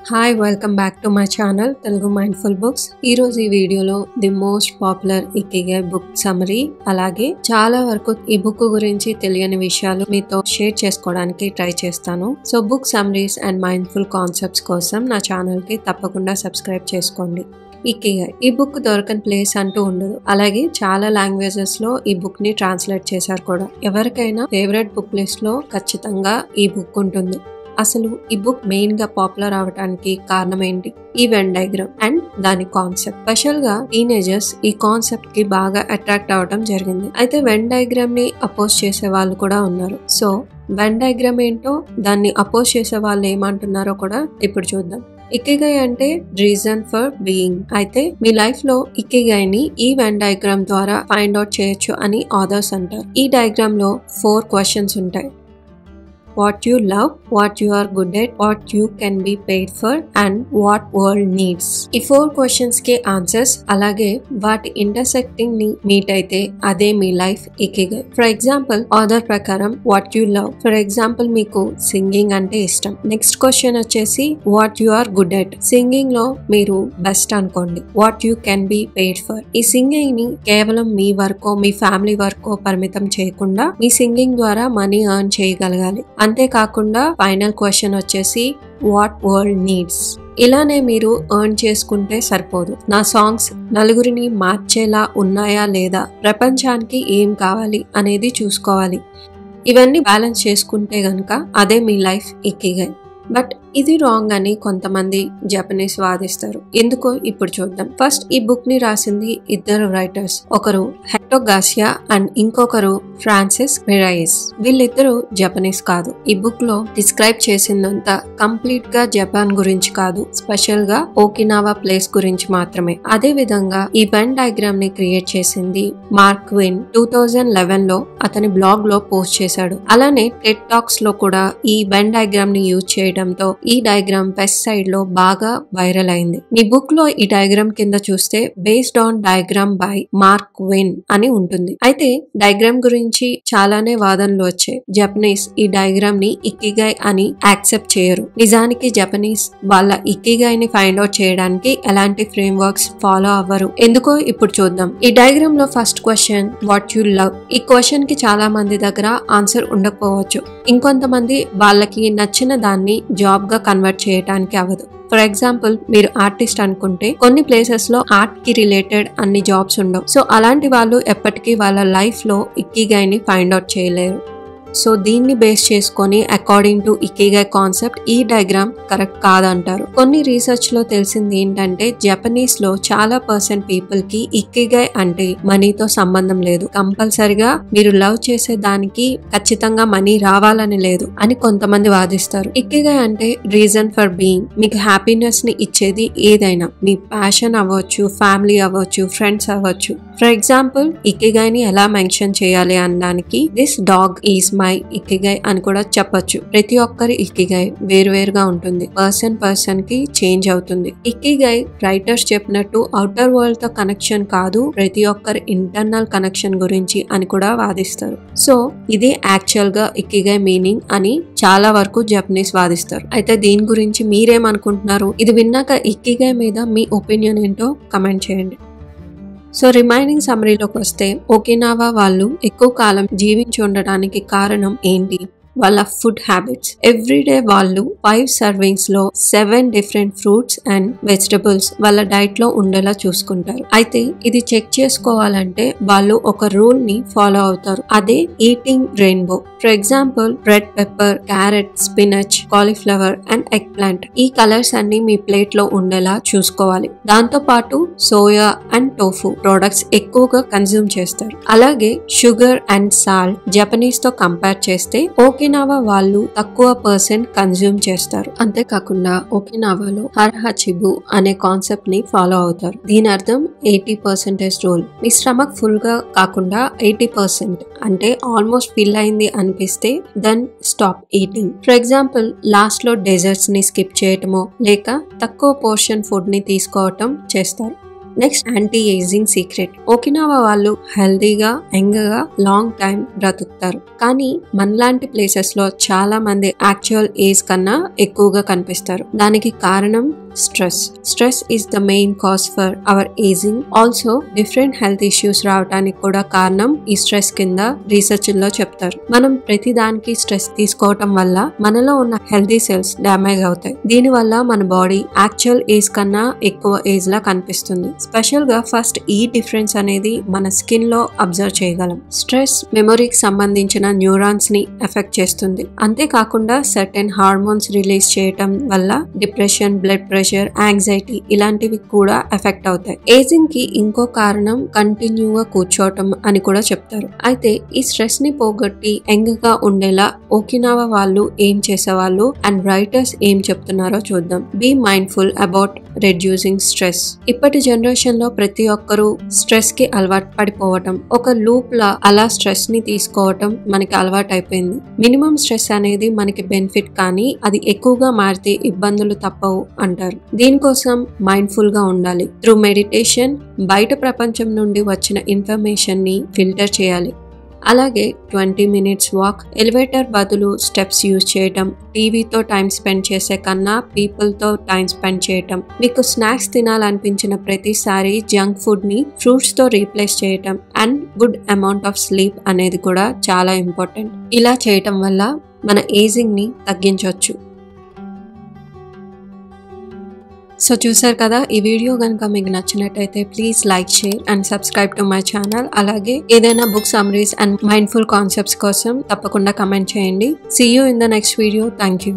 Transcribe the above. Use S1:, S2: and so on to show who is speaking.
S1: Hi welcome back to my channel Telugu mindful books. ఈ రోజు ఈ వీడియోలో the most popular Ikigai book summary, అలాగే చాలా వరకు ఈ బుక్ గురించి తెలియని విషయాలు మీతో షేర్ చేసుకోవడానికి ట్రై చేస్తాను. So book summaries and mindful concepts కోసం నా ఛానల్ కి తప్పకుండా సబ్స్క్రైబ్ చేసుకోండి. ఇకిగై ఈ బుక్ దొరకని ప్లేస్ అంటూ ఉండదు. అలాగే చాలా లాంగ్వేజెస్ లో ఈ బుక్ ని ట్రాన్స్లేట్ చేశారు కూడా. ఎవరికైనా ఫేవరెట్ బుక్ లిస్ట్ లో ఖచ్చితంగా ఈ బుక్ ఉంటుంది. అసలు ఈ బుక్ మెయిన్ గా పాపులర్ అవడానికి కారణం ఏంటి? ఈ వెన్ డయాగ్రామ్ అండ్ దాని కాన్సెప్ట్. స్పెషల్ గా టీనేజర్స్ ఈ కాన్సెప్ట్ కి బాగా అట్రాక్ట్ అవడం జరిగింది. అయితే వెన్ డయాగ్రామ్ ని అపోజ్ చేసే వాళ్ళు కూడా ఉన్నారు. సో వెన్ డయాగ్రామ్ ఏంటో, దాన్ని అపోజ్ చేసే వాళ్ళు ఏమంటున్నారో కూడా ఇప్పుడు చూద్దాం. ఇకిగై అంటే రీజన్ ఫర్ బీయింగ్. అయితే మీ లైఫ్ లో ఇకిగైని ఈ వెన్ డయాగ్రామ్ ద్వారా ఫైండ్ అవుట్ చేయొచ్చు అని ఆథర్స్ అంటారు. ఈ డయాగ్రామ్ లో 4 క్వశ్చన్స్ ఉంటాయి. What you love, what you are good at, what you can be paid for, and what world needs. ఈ 4 క్వశ్చన్స్ కి ఆన్సర్స్, అలాగే వాటి ఇంటర్సెక్టింగ్ ని మీట్ అయితే అదే మీ life ikigai. For example author ప్రకారం what you love. For example మీకు సింగింగ్ అంటే ఇష్టం. నెక్స్ట్ క్వశ్చన్ వచ్చేసి what you are good at. Singing లో మీరు బెస్ట్ అనుకోండి. What you can be paid for. ఈ సింగింగ్ ని కేవలం మీ వర్కో మీ ఫ్యామిలీ వర్కో పరిమితం చేయకుండా మీ సింగింగ్ ద్వారా మనీ ఎర్న్ చేయగలగాలి. అంతేకాకుండా ఫైనల్ క్వశ్చన్ వచ్చేసి వాట్ వరల్డ్ నీడ్స్. ఇలానే మీరు ఎర్న్ చేసుకుంటే సరిపోదు. నా సాంగ్స్ నలుగురిని మార్చేలా ఉన్నాయా లేదా, ప్రపంచానికి ఏం కావాలి అనేది చూసుకోవాలి. ఇవన్నీ బ్యాలెన్స్ చేసుకుంటే గనక అదే మీ లైఫ్ ఇకిగై. బట్ ఇది రాంగ్ అని కొంతమంది జపనీస్ వాదిస్తారు. ఎందుకో ఇప్పుడు చూద్దాం. ఫస్ట్ ఈ బుక్ ని రాసింది ఇద్దరు రైటర్స్. ఒకరు హెక్టో గాసియా అండ్ ఇంకొకరు ఫ్రాన్సిస్ మిరాయిస్. వీళ్ళిద్దరు జపనీస్ కాదు. ఈ బుక్ లో డిస్క్రైబ్ చేసిందంతా కంప్లీట్ గా జపాన్ గురించి కాదు, స్పెషల్ గా ఓకినావా ప్లేస్ గురించి మాత్రమే. అదే విధంగా ఈ వెన్ డయాగ్రామ్ ని క్రియేట్ చేసింది మార్క్ ట్వైన్ 2011 లో అతని బ్లాగ్ లో పోస్ట్ చేశాడు. అలానే టెడ్ టాక్స్ లో కూడా ఈ వెన్ డయాగ్రామ్ ని యూజ్ చేయడంతో ఈ డయాగ్రామ్ వెస్ట్ సైడ్ లో బాగా వైరల్ అయింది. ఈ బుక్ లో ఈ డయాగ్రామ్ కింద చూస్తే based on diagram by Mark Twain అని ఉంటుంది. అయితే డయాగ్రామ్ గురించి చాలానే వాదనలు వచ్చాయి. జపనీస్ ఈ డయాగ్రామ్ ని ఇకిగై అని యాక్సెప్ట్ చేయరు. నిజానికి జపనీస్ వాళ్ళ ఇకిగై ని ఫైండ్ అవుట్ చేయడానికి ఎలాంటి ఫ్రేమ్ వర్క్స్ ఫాలో అవ్వరు. ఎందుకో ఇప్పుడు చూద్దాం. ఈ డయాగ్రామ్ లో first question what you love. ఈ క్వశ్చన్ కి చాలా మంది దగ్గర ఆన్సర్ ఉండకపోవచ్చు. ఇంకొంతమంది వాళ్ళకి నచ్చిన దాన్ని జాబ్ గా కన్వర్ట్ చేయడానికి అవ్వదు. ఫర్ ఎగ్జాంపుల్ మీరు ఆర్టిస్ట్ అనుకుంటే కొన్ని ప్లేసెస్ లో ఆర్ట్ కి రిలేటెడ్ అన్ని జాబ్స్ ఉండవు. సో అలాంటి వాళ్ళు ఎప్పటికీ వాళ్ళ లైఫ్ లో ఇకిగైని ఫైండ్ అవుట్ చేయలేరు. సో దీన్ని బేస్ చేసుకొని అకార్డింగ్ టు ఇకిగై కాన్సెప్ట్ ఈ డయాగ్రామ్ కరెక్ట్ కాదంటారు. కొన్ని రీసెర్చ్ లో తెలిసింది ఏంటంటే జపనీస్ లో చాలా పర్సెంట్ పీపుల్ కి ఇకిగై అంటే మనీతో సంబంధం లేదు. కంపల్సరిగా మీరు లవ్ చేసే దానికి ఖచ్చితంగా మనీ రావాలని లేదు అని కొంతమంది వాదిస్తారు. ఇకిగై అంటే రీజన్ ఫర్ బీయింగ్. మీకు హ్యాపీనెస్ ని ఇచ్చేది ఏదైనా, మీ ప్యాషన్ అవ్వచ్చు, ఫ్యామిలీ అవ్వచ్చు, ఫ్రెండ్స్ అవ్వచ్చు. ఫర్ ఎగ్జాంపుల్ ఇకిగైని ఎలా మెన్షన్ చేయాలి అనడానికి this dog is my ikigai అని కూడా చెప్పొచ్చు. ప్రతి ఒక్కరి ఇకిగై వేరువేరుగా ఉంటుంది. పర్సన్ కి చేంజ్ అవుతుంది. ఇకిగై రైటర్స్ చెప్పినట్టు అవుటర్ వరల్డ్ తో కనెక్షన్ కాదు, ప్రతి ఒక్కరి ఇంటర్నల్ కనెక్షన్ గురించి అని కూడా వాదిస్తారు. సో ఇది యాక్చువల్ గా ఇకిగై మీనింగ్ అని చాలా వరకు జపనీస్ వాదిస్తారు. అయితే దీని గురించి మీరేమనుకుంటున్నారు? ఇది విన్నాక ఇకిగై మీద మీ ఒపీనియన్ ఏంటో కమెంట్ చేయండి. సో రిమైనింగ్ సమరీలోకి వస్తే ఓకినావా వాళ్ళు ఎక్కువ కాలం జీవించి ఉండడానికి కారణం ఏంటి? వాళ్ళ ఫుడ్ హ్యాబిట్స్. ఎవ్రీడే వాళ్ళు 5 సర్వింగ్స్ లో 7 డిఫరెంట్ ఫ్రూట్స్ అండ్ వెజిటబుల్స్ వాళ్ళ డైట్ లో ఉండేలా చూసుకుంటారు. అయితే ఇది చెక్ చేసుకోవాలంటే వాళ్ళు ఒక రూల్ ని ఫాలో అవుతారు. అదే eating rainbow. For example red pepper, carrot, spinach, cauliflower and egg plant. ఈ కలర్స్ అన్ని మీ ప్లేట్ లో ఉండేలా చూసుకోవాలి. దాంతో పాటు సోయా అండ్ టోఫు ప్రొడక్ట్స్ ఎక్కువగా కన్జ్యూమ్ చేస్తారు. అలాగే షుగర్ అండ్ సాల్ట్ జపనీస్ తో కంపేర్ చేస్తే ఓకినావా వాళ్ళు తక్కువ పర్సెంట్ కన్జ్యూమ్ చేస్తారు. అంతేకాకుండా ఓకినావాలో హర్హచిబు అనే కాన్సెప్ట్ ని ఫాలో అవుతారు. దీని అర్థం 80% రూల్. మీ స్టమక్ ఫుల్ గా కాకుండా 80% అంటే ఆల్మోస్ట్ ఫిల్ అయింది అనిపిస్తే then stop eating. For example last లో డెజర్ట్స్ ని స్కిప్ చేయటమో లేక తక్కువ పోర్షన్ ఫుడ్ ని తీసుకోవటం చేస్తారు. Next anti ageing secret. Okinawa వాళ్ళు హెల్దీగా యంగ్ గా లాంగ్ టైం బ్రతుకుతారు, కానీ మనలాంటి ప్లేసెస్ లో చాలా మంది యాక్చువల్ ఏజ్ కన్నా ఎక్కువగా కనిపిస్తారు. దానికి కారణం stress is the main cause for hour ageing. Also different health issues రావడానికి కూడా కారణం ఈ స్ట్రెస్ కింద రీసెర్చ్ లో చెప్తారు. మనం ప్రతి దానికి స్ట్రెస్ తీసుకోవటం వల్ల మనలో ఉన్న హెల్తీ సెల్స్ డ్యామేజ్ అవుతాయి. దీని వల్ల మన బాడీ యాక్చువల్ ఏజ్ కన్నా ఎక్కువ ఏజ్ లా కనిపిస్తుంది. స్పెషల్ గా ఫస్ట్ ఈ డిఫరెన్స్ అనేది మన స్కిన్ లో అబ్జర్వ్ చేయగలం. స్ట్రెస్ మెమొరీకి సంబంధించిన న్యూరాన్స్ ని ఎఫెక్ట్ చేస్తుంది. అంతేకాకుండా సర్టెన్ హార్మోన్స్ రిలీజ్ చేయటం వల్ల డిప్రెషన్, బ్లడ్ ప్రెషర్, యాంగ్జైటీ ఇలాంటివి కూడా ఎఫెక్ట్ అవుతాయి. ఏజింగ్ కి ఇంకో కారణం కంటిన్యూగా కూర్చోవటం అని కూడా చెప్తారు. అయితే ఈ స్ట్రెస్ ని పోగొట్టి యంగ్ గా ఉండేలా ఓకినావా వాళ్ళు ఏం చేసేవాళ్ళు అండ్ రైటర్స్ ఏం చెప్తున్నారో చూద్దాం. Be mindful about reducing stress. ఇప్పటి జనరేషన్ లో ప్రతి ఒక్కరూ స్ట్రెస్ కి అలవాటు పడిపోవటం, ఒక లూప్ లా అలా స్ట్రెస్ ని తీసుకోవటం మనకి అలవాటు అయిపోయింది. మినిమం స్ట్రెస్ అనేది మనకి బెనిఫిట్, కానీ అది ఎక్కువగా మారితే ఇబ్బందులు తప్పవు అంటారు. దీనికోసం మైండ్ఫుల్ గా ఉండాలి. త్రూ మెడిటేషన్ బయట ప్రపంచం నుండి వచ్చిన ఇన్ఫర్మేషన్ ని ఫిల్టర్ చేయాలి. అలాగే 20 minutes వాక్, ఎలివేటర్ బదులు స్టెప్స్ యూజ్ చేయటం, టీవీతో టైం స్పెండ్ చేసే కన్నా పీపుల్ తో టైం స్పెండ్ చేయటం, మీకు స్నాక్స్ తినాలనిపించిన ప్రతిసారి జంక్ ఫుడ్ ని ఫ్రూట్స్ తో రీప్లేస్ చేయటం, and good amount of sleep అనేది కూడా చాలా ఇంపార్టెంట్. ఇలా చేయటం వల్ల మన ఏజింగ్ ని తగ్గించవచ్చు. సో చూసారు కదా, ఈ వీడియో కనుక మీకు నచ్చినట్టయితే please like, share and subscribe to my channel. అలాగే ఏదైనా book summaries and mindful concepts కోసం తప్పకుండా కమెంట్ చేయండి. See you in the next video. Thank you.